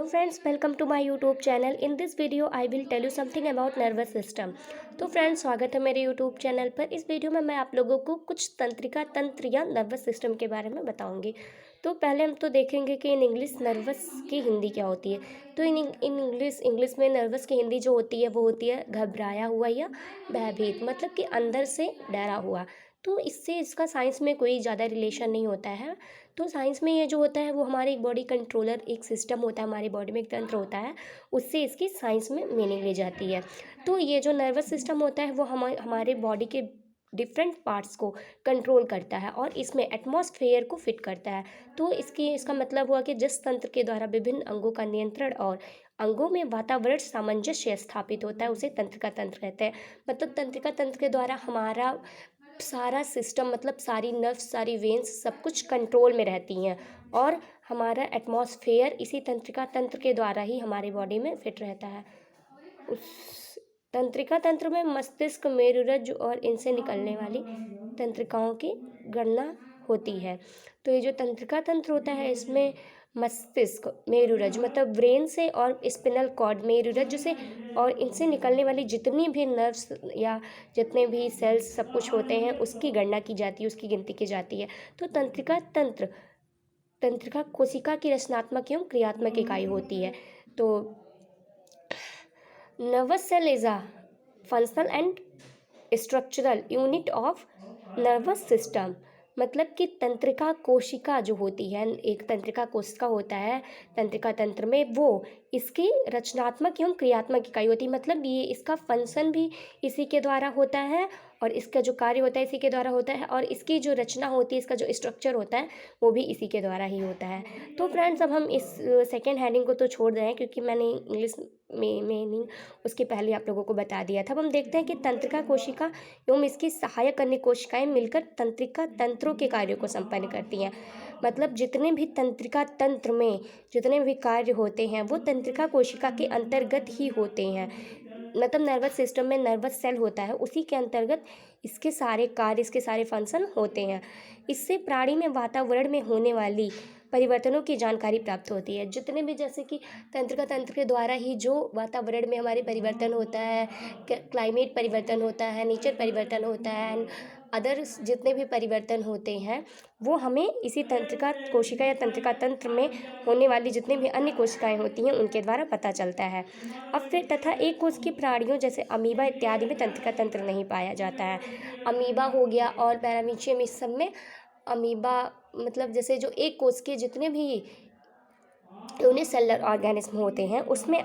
Hello friends, welcome to my YouTube channel. In this video I will tell you something about nervous system. तो friends, स्वागत है मेरे YouTube channel पर। इस video में मैं आप लोगों को कुछ तंत्रिका तंत्र या नर्वस सिस्टम के बारे में बताऊंगी। तो पहले हम तो देखेंगे कि इन इंग्लिश नर्वस की हिंदी क्या होती है। तो इन इंग्लिश में नर्वस की हिंदी जो होती है वो होती है घबराया हुआ या भयभीत, मतलब कि अंदर से डरा हुआ। तो इससे इसका साइंस में कोई ज़्यादा रिलेशन नहीं होता है। तो साइंस में ये जो होता है वो हमारे एक बॉडी कंट्रोलर एक सिस्टम होता है, हमारी बॉडी में एक तंत्र होता है, उससे इसकी साइंस में मीनिंग ली जाती है। तो ये जो नर्वस सिस्टम होता है वो हमारे बॉडी के डिफरेंट पार्ट्स को कंट्रोल करता है और इसमें एटमॉस्फेयर को फिट करता है। तो इसका मतलब हुआ कि जिस तंत्र के द्वारा विभिन्न अंगों का नियंत्रण और अंगों में वातावरण सामंजस्य स्थापित होता है उसे तंत्रिका तंत्र कहते हैं। मतलब तंत्रिका तंत्र के द्वारा हमारा सारा सिस्टम, मतलब सारी नर्व्स, सारी वेन्स, सब कुछ कंट्रोल में रहती हैं और हमारा एटमॉस्फेयर इसी तंत्रिका तंत्र के द्वारा ही हमारी बॉडी में फिट रहता है। उस तंत्रिका तंत्र में मस्तिष्क, मेरुरज्जु और इनसे निकलने वाली तंत्रिकाओं की गणना होती है। तो ये जो तंत्रिका तंत्र होता है इसमें मस्तिष्क, मेरुरज्जु मतलब ब्रेन से और स्पिनल कॉर्ड मेरुरज्जु से और इनसे निकलने वाली जितनी भी नर्व्स या जितने भी सेल्स सब कुछ होते हैं उसकी गणना की जाती है, उसकी गिनती की जाती है। तो तंत्रिका कोशिका की रचनात्मक एवं क्रियात्मक इकाई होती है। तो nervous cell is a functional and structural unit of nervous system. मतलब कि तंत्रिका कोशिका जो होती है, एक तंत्रिका कोशिका होता है तंत्रिका तंत्र में, वो इसकी रचनात्मक एवं क्रियात्मक इकाई होती है। मतलब ये इसका फंक्शन भी इसी के द्वारा होता है और इसका जो कार्य होता है इसी के द्वारा होता है और इसकी जो रचना होती है, इसका जो स्ट्रक्चर होता है वो भी इसी के द्वारा ही होता है। तो फ्रेंड्स, अब हम इस सेकेंड हेडिंग को तो छोड़ दें क्योंकि मैंने इंग्लिश में मीनिंग उसके पहले आप लोगों को बता दिया था। अब हम देखते हैं कि तंत्रिका कोशिका एवं इसकी सहायक अन्य कोशिकाएं मिलकर तंत्रिका तंत्रों के कार्यों को संपन्न करती हैं। मतलब जितने भी तंत्रिका तंत्र में जितने भी कार्य होते हैं वो तंत्रिका कोशिका के अंतर्गत ही होते हैं। मतलब नर्वस सिस्टम में नर्वस सेल होता है, उसी के अंतर्गत इसके सारे कार्य, इसके सारे फंक्शन होते हैं। इससे प्राणी में वातावरण में होने वाली परिवर्तनों की जानकारी प्राप्त होती है। जितने भी, जैसे कि तंत्रिका तंत्र के द्वारा ही जो वातावरण में हमारे परिवर्तन होता है, क्लाइमेट परिवर्तन होता है, नेचर परिवर्तन होता है, अदर्स जितने भी परिवर्तन होते हैं वो हमें इसी तंत्रिका कोशिका या तंत्रिका तंत्र में होने वाली जितनी भी अन्य कोशिकाएं होती हैं उनके द्वारा पता चलता है। अब फिर तथा एक कोश की प्राणियों जैसे अमीबा इत्यादि में तंत्रिका तंत्र नहीं पाया जाता है। अमीबा हो गया और पैरामीशियम, इस सब में अमीबा मतलब जैसे जो एक कोश के जितने भी यूनिसेलुलर ऑर्गेनिज्म होते हैं उसमें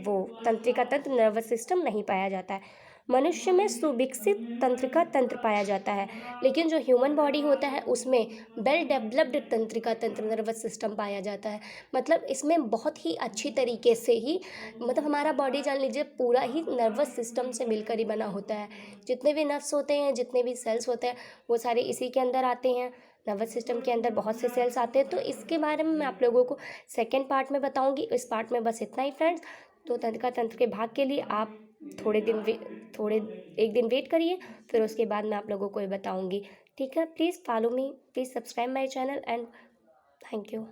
वो तंत्रिका तंत्र नर्वस सिस्टम नहीं पाया जाता है। मनुष्य में सुविकसित तंत्रिका तंत्र पाया जाता है, लेकिन जो ह्यूमन बॉडी होता है उसमें वेल डेवलप्ड तंत्रिका तंत्र नर्वस सिस्टम पाया जाता है। मतलब इसमें बहुत ही अच्छी तरीके से ही, मतलब हमारा बॉडी जान लीजिए पूरा ही नर्वस सिस्टम से मिलकर ही बना होता है। जितने भी नर्व्स होते हैं, जितने भी सेल्स होते हैं वो सारे इसी के अंदर आते हैं। नर्वस सिस्टम के अंदर बहुत से सेल्स आते हैं। तो इसके बारे में मैं आप लोगों को सेकेंड पार्ट में बताऊंगी। इस पार्ट में बस इतना ही फ्रेंड्स। तो तंत्रिका तंत्र के भाग के लिए आप थोड़े एक दिन वेट करिए, फिर उसके बाद मैं आप लोगों को ये बताऊंगी। ठीक है, please follow me, please subscribe my channel and thank you.